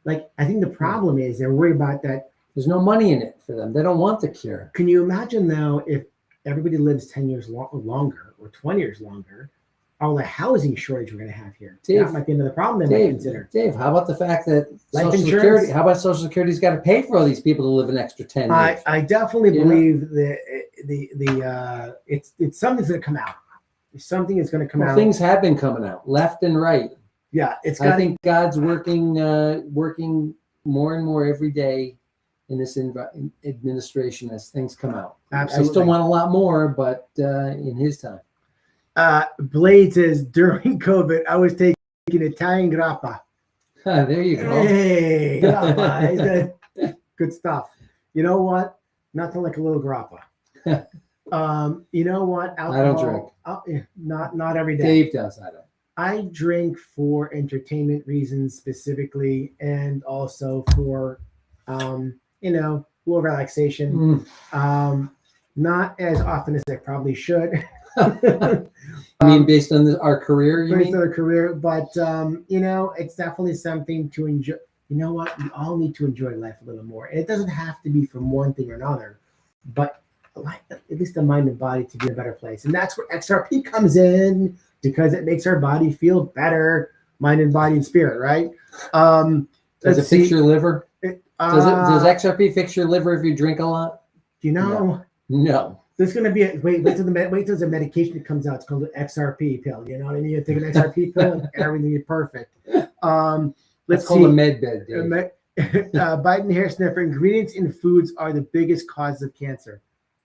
Like, I think the problem is they're worried about that. There's no money in it for them. They don't want the cure. Can you imagine now if everybody lives 10 years longer or 20 years longer, all the housing shortage we're going to have here? Dave, that might be another problem they might consider. Dave, how about the fact that life Social Security? How about Social Security's got to pay for all these people to live an extra 10 years? I definitely believe that it's something's going to come out. Something is going to come out. Things have been coming out left and right. Yeah, I think God's working more and more every day in this administration as things come out. Absolutely. I still want a lot more, but in His time. Blade says during COVID, I was taking Italian grappa. There you go. Hey, grappa. Good stuff. You know what? Nothing like a little grappa. You know what? Alcohol, I don't drink. Not every day. Dave does. I don't. I drink for entertainment reasons specifically, and also for, a little relaxation. Not as often as I probably should. I mean, based on our career, based on our career, but it's definitely something to enjoy. You know what? We all need to enjoy life a little more, and it doesn't have to be from one thing or another, but at least the mind and body to be in a better place, and that's where XRP comes in. Because it makes our body feel better, mind and body and spirit, right? Does it fix your liver? Does XRP fix your liver if you drink a lot? Do you know? No. There's going to be wait till the medication that comes out. It's called the XRP pill. You know what I mean? You take an XRP pill, and everything is perfect. Let's call a med bed. Biden Hair Sniffer. Ingredients in foods are the biggest causes of cancer.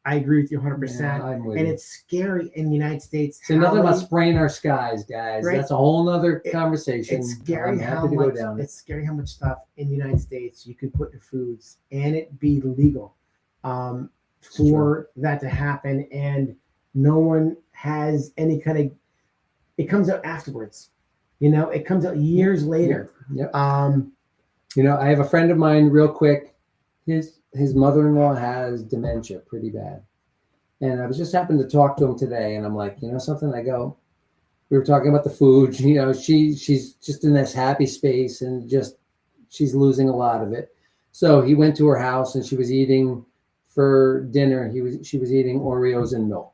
I agree with you 100%. Yeah, and it's scary in the United States. It's nothing about spraying our skies, guys. Right? That's a whole nother conversation. It's scary it's scary how much stuff in the United States you can put in foods and it be legal for that to happen. And no one has any kind of, it comes out afterwards. It comes out years later. Yep. I have a friend of mine, real quick. His mother-in-law has dementia pretty bad. And I was just happened to talk to him today, and I'm like, something? We were talking about the food. She's just in this happy space, and she's losing a lot of it. So he went to her house, and she was eating for dinner. She was eating Oreos and milk.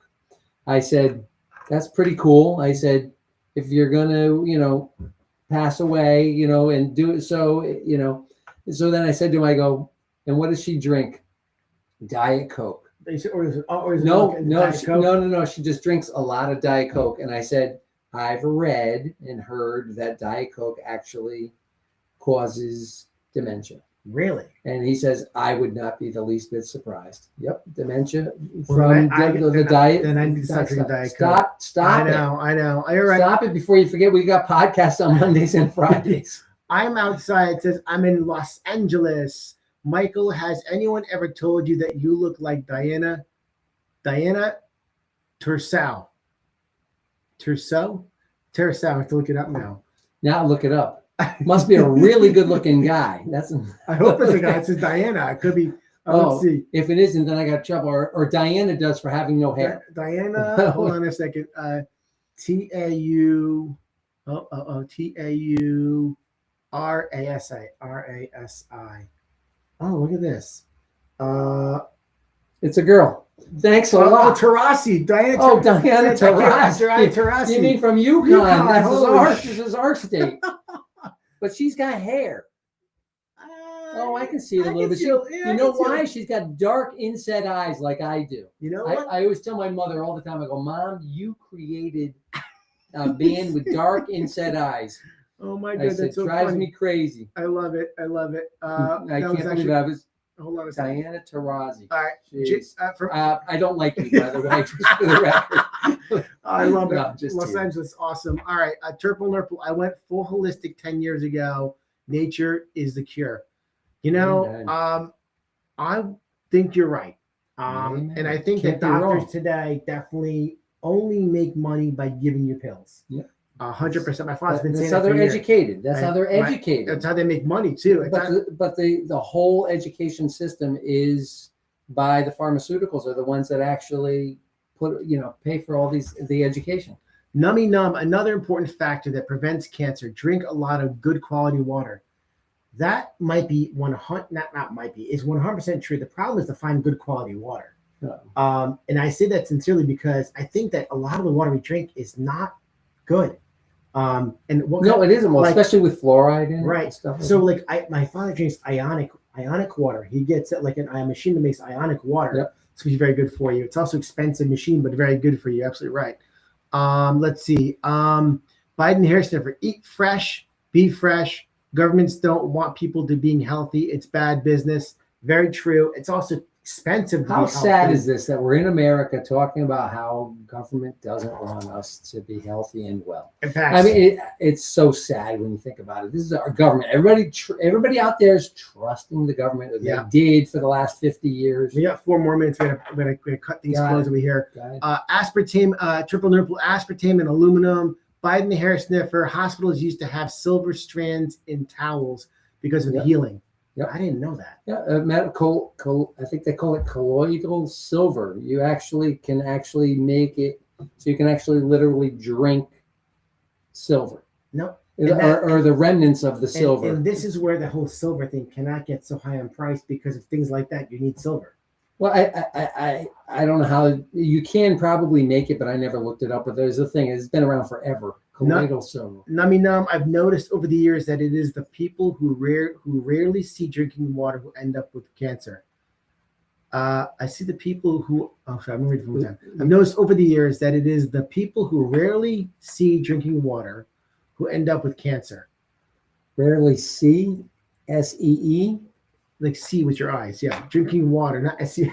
I said, that's pretty cool. I said, if you're gonna, pass away, and do it, so, So then I said to him, I go, and what does she drink? Diet Coke. No. She just drinks a lot of Diet Coke. And I said, I've read and heard that Diet Coke actually causes dementia. Really? And he says, I would not be the least bit surprised. Yep, dementia from the diet. Then I need to stop drinking Diet Coke. Stop. I know. You're right. Stop it before you forget. We got podcasts on Mondays and Fridays. I'm outside. It says I'm in Los Angeles. Michael, has anyone ever told you that you look like Diana Tercel? I have to look it up now. Now look it up. Must be a really good-looking guy. I hope it's a guy. It says Diana. It could be. Let's see. If it isn't, then I got trouble. Or Diana does for having no hair. Diana. Hold on a second. TAU. TAU. RASI. Oh, look at this. It's a girl. Thanks a lot. Taurasi. Diana Taurasi. You mean from UConn? This is our state. But she's got hair. I can see it a little bit. You know why? She's got dark inset eyes like I do. You know what? I always tell my mother all the time, I go, Mom, you created a man with dark inset eyes. Oh my God, that's so drives funny. me crazy. I love it. I can't believe I was. Hold on a second. Diana Taurasi. All right. I don't like you, by the way, just for the record. I love it. No, Los Angeles, awesome. All right. Turple Nurple. I went full holistic 10 years ago. Nature is the cure. I think you're right. And I think that doctors today definitely only make money by giving you pills. Yeah. 100%. My father's been saying that's how they're educated. That's how they're educated. That's how they make money too. But the whole education system is by the pharmaceuticals are the ones that actually pay for all the education. Nummy numb, another important factor that prevents cancer. Drink a lot of good quality water. That might be 100% true. The problem is to find good quality water. Yeah. And I say that sincerely because I think that a lot of the water we drink is not good. It isn't. Well, especially with fluoride in it. Right. And stuff So my father drinks ionic water. He gets it like a machine that makes ionic water. Yep. It's very good for you. It's also expensive machine, but very good for you. Absolutely right. Let's see. Biden Harris never eat fresh, be fresh. Governments don't want people to being healthy. It's bad business. Very true. It's also expensive. How sad is this that we're in America talking about how government doesn't want us to be healthy and well? In fact, I mean, it's so sad when you think about it. This is our government. Everybody out there is trusting the government that they did for the last 50 years. We got 4 more minutes. We're gonna cut things close over here. Aspartame, triple nurple aspartame and aluminum. Biden the hair sniffer. Hospitals used to have silver strands in towels because of the healing. Yep. I didn't know that. Yeah, medical. I think they call it colloidal silver. You can make it so you can actually literally drink silver. No, or the remnants of the silver. And this is where the whole silver thing cannot get so high on price because of things like that. You need silver. Well, I don't know how you can probably make it, but I never looked it up. But there's a thing; it's been around forever. Colloidal silver. Nummy. I've noticed over the years that it is the people who rarely see drinking water who end up with cancer. I see the people who. Oh, sorry, I'm reading from that. I've noticed over the years that it is the people who rarely see drinking water who end up with cancer. Rarely see, SEE. Like see with your eyes, yeah. Drinking water, not SEE.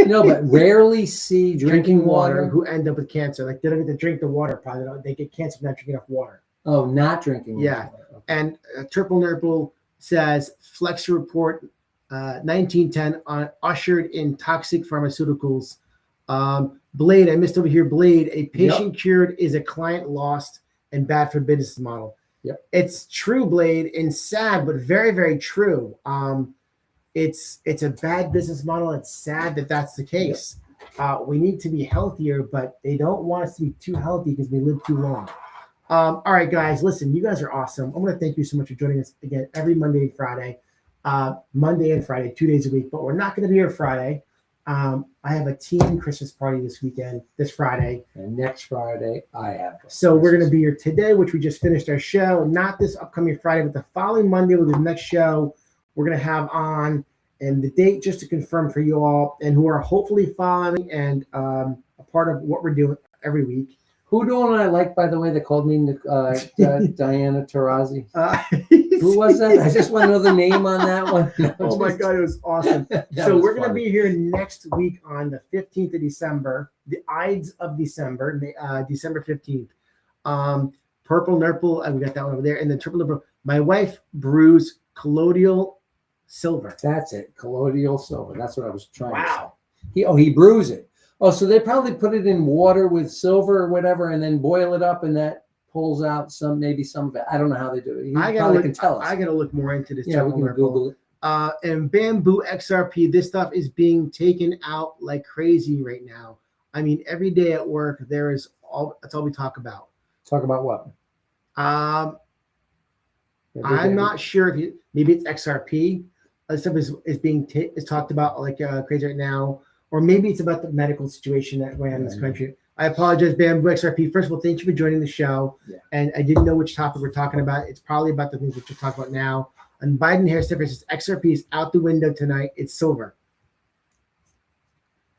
No, but rarely see drinking water who end up with cancer. Like they don't get to drink the water. Probably they get cancer from not drinking enough water. Oh, not drinking water. Yeah. Okay. And Triple Nurple says Flex Report 1910 on ushered in toxic pharmaceuticals. Blade, I missed over here. Blade, a patient cured is a client lost and bad for business model. Yep. It's true, Blade, and sad, but very, very true. It's a bad business model. It's sad that that's the case. We need to be healthier, but they don't want us to be too healthy because we live too long. All right, guys, listen, you guys are awesome. I want to thank you so much for joining us again every Monday and Friday. Monday and Friday, 2 days a week, but we're not going to be here Friday. I have a team Christmas party this Friday. And next Friday, I have. So we're going to be here today, which we just finished our show. Not this upcoming Friday, but the following Monday will be the next show we're going to have on. And the date, just to confirm for you all, and who are hopefully following and a part of what we're doing every week. Who don't I like, by the way, that called me Diana Taurasi? Who was that? I just want to know the name on that one. No, oh my God, it was awesome. So we're going to be here next week on the 15th of December, the Ides of December, December 15th. Purple Nurple, we got that one over there. And then Triple Nurple. My wife brews colloidal silver. That's it, colloidal silver. That's what I was trying Wow. to say. He brews it. Oh, so they probably put it in water with silver or whatever, and then boil it up, and that pulls out maybe some of it. I don't know how they do it. He probably can tell us. I gotta look more into this. Yeah, we can Google it. And Bamboo XRP, this stuff is being taken out like crazy right now. I mean, every day at work, that's all we talk about. Talk about what? I'm not sure if maybe it's XRP. This stuff is being talked about like crazy right now. Or maybe it's about the medical situation that went on in this country. I apologize, Bamboo XRP. First of all, thank you for joining the show. Yeah. And I didn't know which topic we're talking about. It's probably about the things we're talking about now. And Biden Harris says XRP is out the window tonight. It's silver.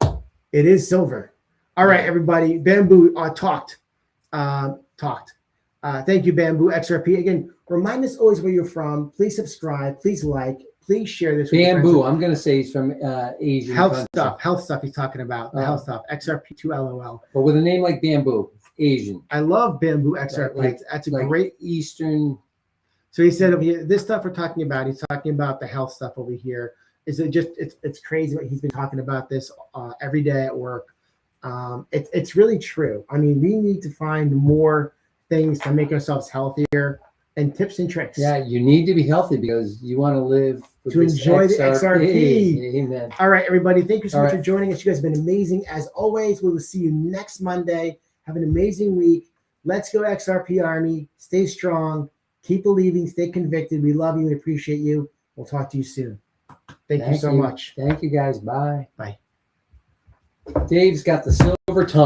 It is silver. All right, everybody. Bamboo talked. Thank you, Bamboo XRP. Again, remind us always where you're from. Please subscribe. Please like. Please share this. Bamboo. I'm going to say he's from Asian health stuff. He's talking about the health stuff. XRP2LOL. But with a name like Bamboo, Asian. I love Bamboo XRP. That's a great Eastern. So he said over here, this stuff we're talking about. He's talking about the health stuff over here. It's crazy what he's been talking about this every day at work. It's really true. I mean, we need to find more things to make ourselves healthier. And tips and tricks. Yeah, you need to be healthy because you want to live with to enjoy the XRP. Amen. All right, everybody. Thank you so much for joining us. You guys have been amazing. As always, we will see you next Monday. Have an amazing week. Let's go XRP Army. Stay strong. Keep believing. Stay convicted. We love you and appreciate you. We'll talk to you soon. Thank you so much. Thank you, guys. Bye. Bye. Dave's got the silver tongue.